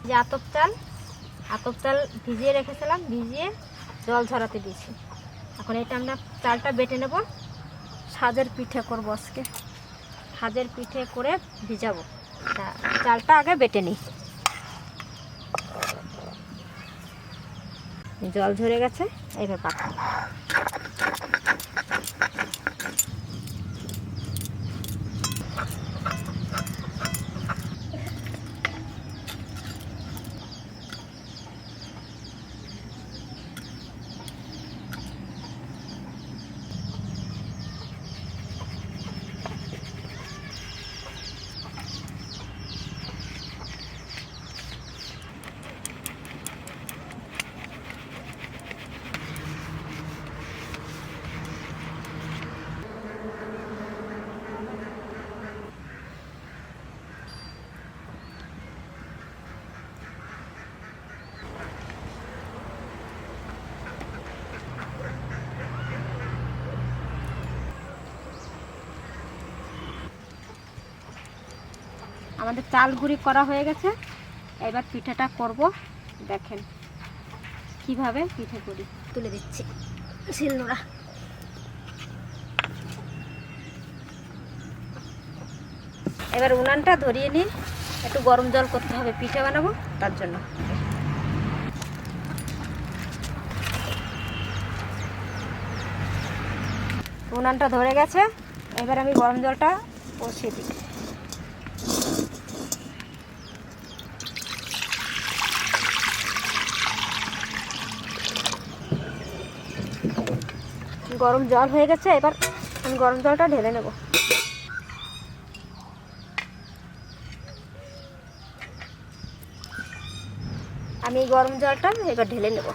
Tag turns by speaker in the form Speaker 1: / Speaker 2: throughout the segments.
Speaker 1: যে আতপ চাল ভিজিয়ে রেখেছিলাম, ভিজিয়ে জল ঝরাতে দিয়েছি। এখন এটা আমরা চালটা বেটে নেব, সাজের পিঠে করবো আজকে। সাজের পিঠে করে ভিজাবো। চালটা আগে বেটে নিই। জল ঝরে গেছে, এইভাবে পাকা। আমাদের চাল গুঁড়ি করা হয়ে গেছে। এবার পিঠাটা করব। দেখেন কিভাবে পিঠে করি। তুলে দিচ্ছি শিলনোড়া। এবার উনানটা ধরিয়ে নিই, একটু গরম জল করতে হবে, পিঠে বানাবো তার জন্য। উনানটা ধরে গেছে, এবার আমি গরম জলটা বসিয়ে দিই। গরম জল হয়ে গেছে, এবার আমি গরম জলটা ঢেলে নেব। আমি এই গরম জলটা এবার ঢেলে নেব।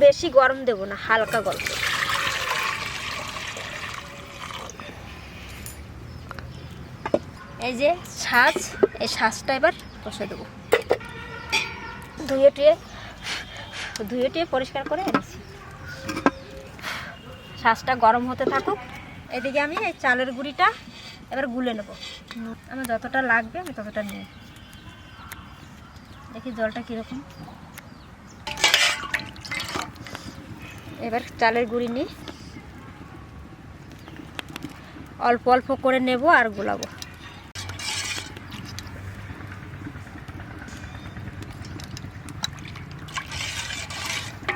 Speaker 1: বেশি গরম দেব না, হালকা গরম। এই যে সাজ, এই সাজটা এবার বসে দেবো। ধুয়ে টুয়ে পরিষ্কার করে এনেছি। সাজটা গরম হতে থাকুক, এদিকে আমি এই চালের গুঁড়িটা এবার গুলে নেব। আমার যতটা লাগবে আমি ততটা নিই। দেখি জলটা কীরকম। এবার চালের গুঁড়ি নিই, অল্প অল্প করে নেব আর গুলাবো।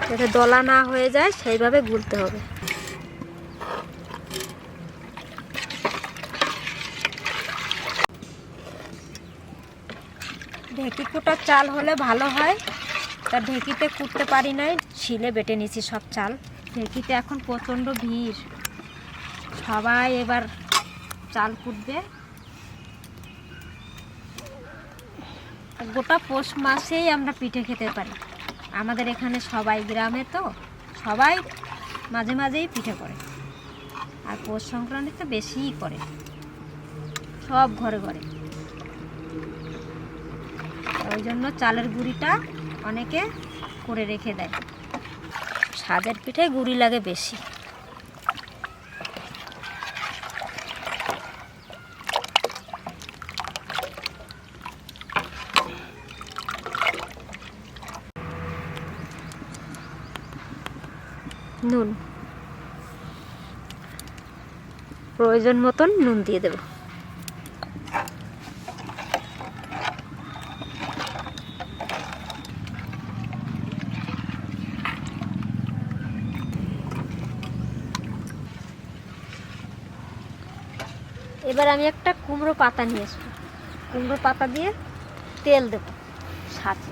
Speaker 1: যাতে দলা না হয়ে যায় সেইভাবে গুলতে হবে। ঢেঁকি কুটার চাল হলে ভালো হয়, তা ঢেঁকিতে কুটতে পারি নাই, শিলে বেটে নিয়েছি সব চাল। ঢেঁকিতে এখন প্রচণ্ড ভিড়, সবাই এবার চাল কুটবে। গোটা পৌষ মাসেই আমরা পিঠে খেতে পারি। আমাদের এখানে সবাই গ্রামে, তো সবাই মাঝে মাঝেই পিঠে করে। আর পৌষ সংক্রান্তিতে বেশিই করে, সব ঘরে ঘরে। ওই জন্য চালের গুঁড়িটা অনেকে করে রেখে দেয়। সাজের পিঠে গুঁড়ি লাগে বেশি। নুন প্রয়োজন মতন নুন দিয়ে দেব। এবার আমি একটা কুমড়ো পাতা নিয়ে আসবো। কুমড়ো পাতা দিয়ে তেল দেব সাথে।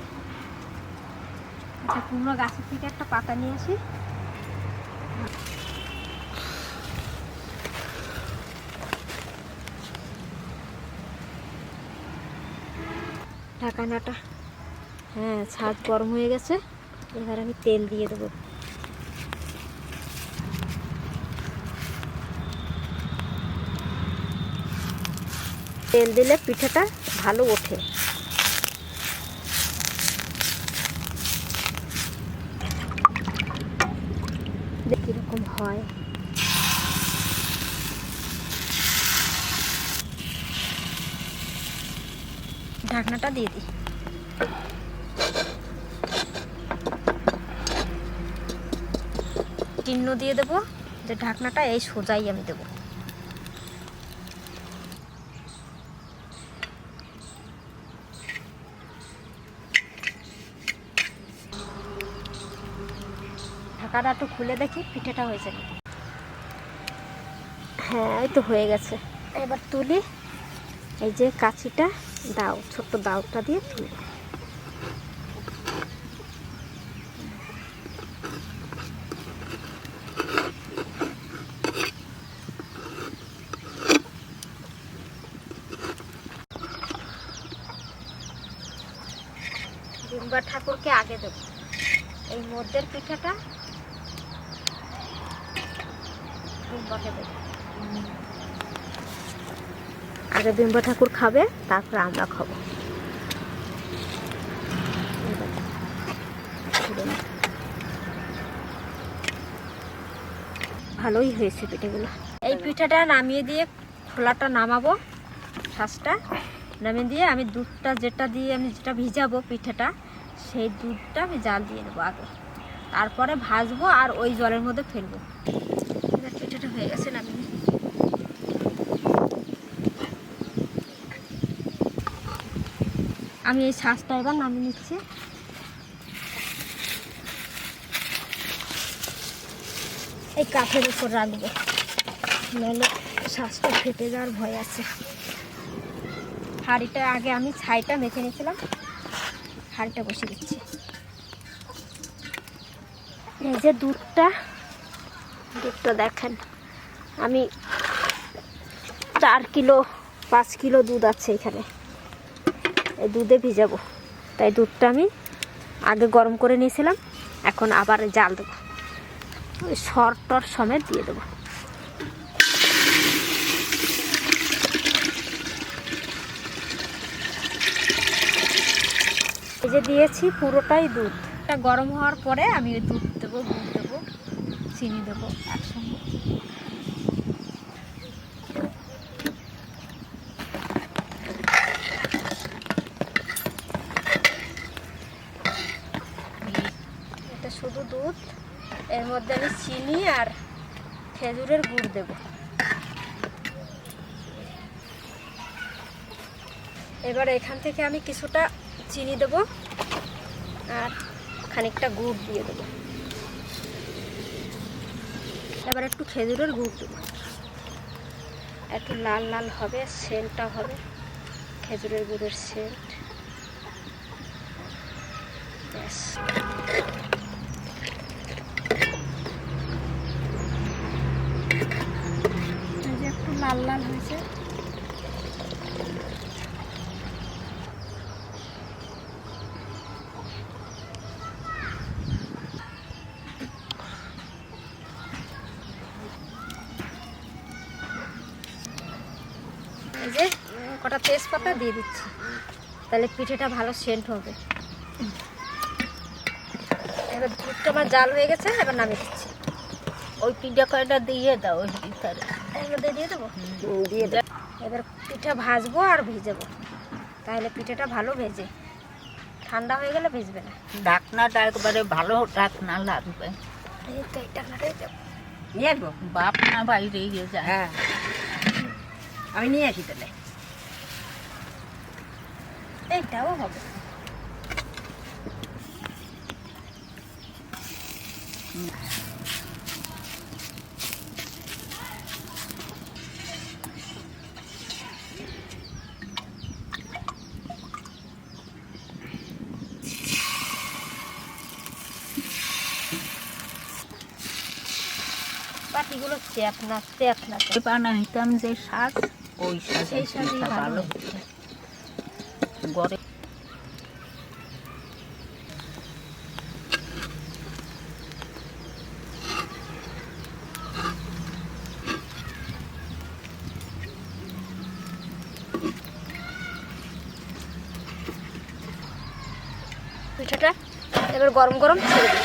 Speaker 1: আচ্ছা, কুমড়ো গাছের থেকে একটা পাতা নিয়ে আসি। ঢাকনাটা, হ্যাঁ, ছাদ গরম হয়ে গেছে। এবার আমি তেল দিয়ে দেবো। তেল দিলে পিঠেটা ভালো ওঠে। দেখি কিরকম হয়। ঢাকনাটা দিয়ে দিই। চিহ্ন দিয়ে দেবো যে ঢাকনাটা এই সোজাই আমি দেবো। ঢাকাটা একটু খুলে দেখি পিঠেটা হয়েছে নাকি। হ্যাঁ এই তো হয়ে গেছে। এবার তুলি, এই যে কাঁচিটা দাও, ছোট্ট দাওটা দিয়ে তুলি। বিম্বা ঠাকুরকে আগে দেব, এই মধ্যের পিঠাটা বিম্বাকে দেব। আগে বিম্বা ঠাকুর খাবে, তারপর আমরা খাবো। ভালোই হয়েছে পিঠেগুলো। এই পিঠাটা নামিয়ে দিয়ে খোলাটা নামাবো, শ্বাসটা নামিয়ে দিয়ে আমি দুধটা যেটা দিয়ে আমি যেটা ভিজাবো পিঠাটা, সেই দুধটা আমি জাল দিয়ে নেবো আগে, তারপরে ভাজবো আর ওই জলের মধ্যে ফেলবো। পিঠাটা হয়ে গেছে নামিয়ে। আমি এই শ্বাসটা এবার নামিয়ে নিচ্ছি। এই কাঠের উপর রাখবো, নাহলে শ্বাসটা ফেটে যাওয়ার ভয় আছে। হাঁড়িটা আগে আমি ছাইটা মেখে নিয়েছিলাম, হাঁড়িটা বসে দিচ্ছি। এই যে দুধটা দেখেন, আমি 4 কিলো 5 কিলো দুধ আছে এখানে, এই দুধে ভিজাবো। তাই দুধটা আমি আগে গরম করে নিয়েছিলাম, এখন আবার জাল দেবো, ওই সরটর সমেত দিয়ে দেবো। এই যে দিয়েছি পুরোটাই দুধ। এটা গরম হওয়ার পরে আমি ওই দুধ দেবো, গুড় দেবো, চিনি দেবো একসঙ্গে। এটা শুধু দুধ, এর মধ্যে আমি চিনি আর খেজুরের গুড় দেবো। এবার এখান থেকে আমি কিছুটা চিনি দেবো আর খানিকটা গুড় দিয়ে দেবো। এবার একটু খেজুরের গুড় দেবো, একটু লাল লাল হবে, সেন্টটা হবে খেজুরের গুড়ের সেন্ট। ব্যাস, এই যে একটু লাল লাল হয়েছে। এই যে কটা তেজপাতা দিয়ে দিচ্ছি, তাহলে পিঠেটা ভালো সেন্ট হবে। এবার দুধটা আমার জাল হয়ে গেছে, এবার নামিয়ে দিচ্ছি।
Speaker 2: ওই পিঠা কয়টা দিয়ে দাও, ওই ভিতরে
Speaker 1: এর মধ্যে দিয়ে দেবো, দিয়ে দেবো। এবার পিঠা ভাজবো আর ভেজাবো, তাহলে পিঠেটা ভালো ভেজে, ঠান্ডা হয়ে গেলে ভেজবে না।
Speaker 2: ঢাকনাটা একবারে ভালো ঢাকনা লাগবে।
Speaker 1: এই ঢাকনাটাই দেবো,
Speaker 2: নিয়ে আসবো, বাপ না বাইরে গিয়ে যায়।
Speaker 1: হ্যাঁ আমি নিয়ে আসি তাহলে। এইটাও হবে। পাটিগুলো চেপনা
Speaker 2: বানাইতাম যে শাক, ওই
Speaker 1: সেই
Speaker 2: শাক
Speaker 1: শাকই
Speaker 2: ভালো
Speaker 1: হচ্ছে।
Speaker 2: গড়ে।
Speaker 1: পিঠাটা এবার গরম গরম ছেড়ে দিই।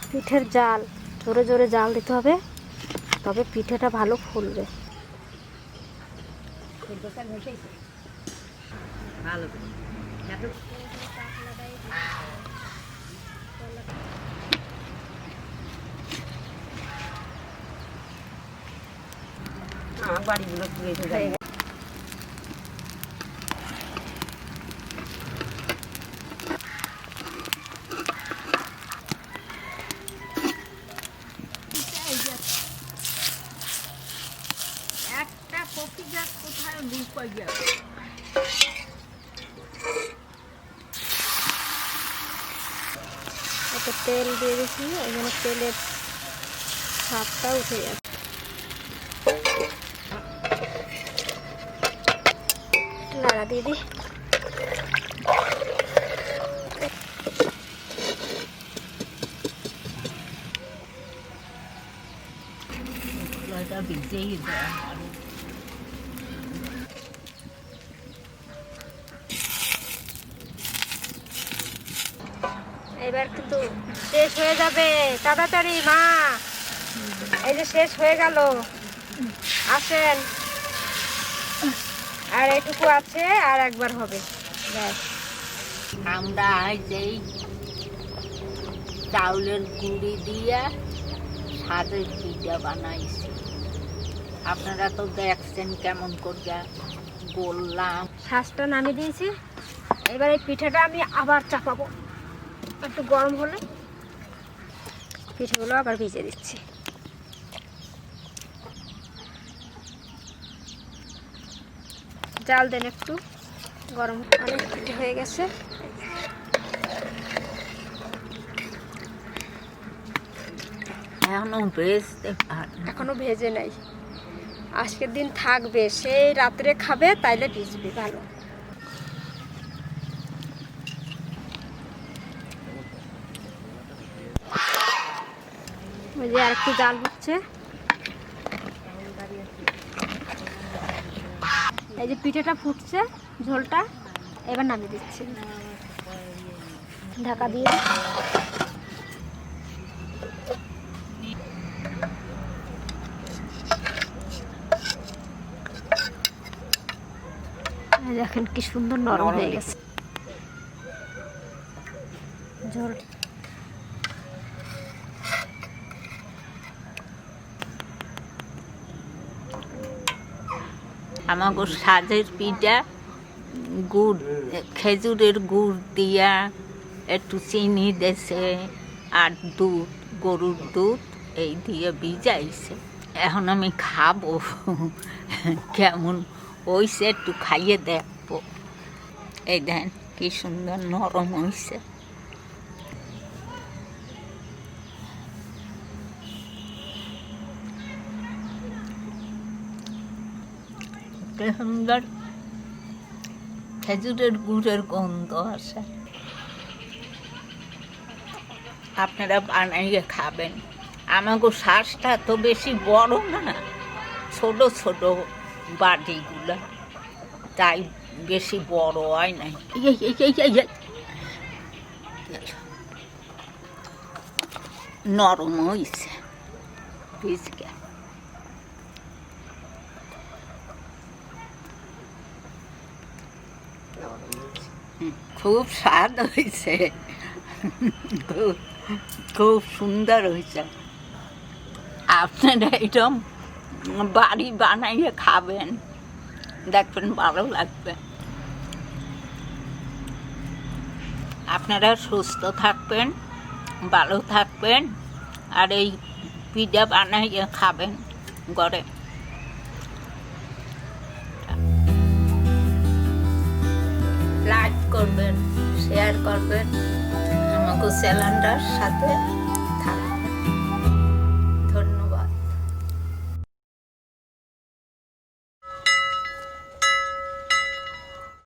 Speaker 1: পিঠের জাল জোরে জোরে জাল দিতে হবে, তবে পিঠেটা ভালো ফুলবে।
Speaker 2: বাড়িগুলো একটা কপি গাছ কোথায় লুকাই যাবে।
Speaker 1: এতে তেল দিয়ে দিচ্ছি, ওই জন্য তেলের স্বাদটা উঠে যাচ্ছে। নাড়া দিয়ে দিই।
Speaker 2: ভিজেই দেয়।
Speaker 1: এবার কিন্তু শেষ হয়ে যাবে, তাড়াতাড়ি মা। এই যে শেষ হয়ে গেল, আসেন। আর এটুকু আছে, আর একবার হবে, ব্যাস।
Speaker 2: আমরা আজ এই চাউলের গুঁড়ি দিয়ে সাজের পিঠা বানাইছি। আপনারা তো দেখছেন কেমন করে বললাম।
Speaker 1: শ্বাসটা নামিয়ে দিয়েছি, এবার এই পিঠাটা আমি আবার চাপাবো। একটু গরম হলে পিঠেগুলো আবার ভিজে দিচ্ছি। জাল দেন একটু, গরম অনেক পিঠে হয়ে গেছে। এখনো ভেজে নাই, আজকের দিন থাকবে, সেই রাত্রে খাবে, তাইলে ভিজবে ভালো। ওই যে আর একটু জাল হচ্ছে। এই যে পিঠেটা ফুটছে, ঝোলটা এবার নামিয়ে দিচ্ছি, ঢাকা দিয়ে। দেখেন কি সুন্দর নরম হয়ে গেছে ঝোল।
Speaker 2: আমাকে সাজের পিঠা গুড়, খেজুরের গুড় দিয়া একটু চিনি দেছে আর দুধ, গরুর দুধ এই দিয়ে ভিজাইছে। এখন আমি খাবো, কেমন হইছে একটু খাইয়ে দেখবো। এই দেখেন কি সুন্দর নরম হইছে। সুন্দর খেজুরের গুড়ের গন্ধ আছে। আপনারা বানাইয়ে খাবেন। আমাকে শ্বাসটা তো বেশি বড় না, ছোট ছোট বাটিগুলা, তাই বেশি বড় হয় নাই। নরম হয়েছে, ভিজকে। খুব স্বাদ হয়েছে, খুব খুব সুন্দর হয়েছে। আপনারা এরকম বাড়ি বানাইয়ে খাবেন, দেখবেন ভালো লাগবে। আপনারা সুস্থ থাকবেন, ভালো থাকবেন, আর এই পিঠা বানাইয়ে খাবেন ঘরে। লাইক করবেন, শেয়ার করবেন আমাকে চ্যানেলটার সাথে।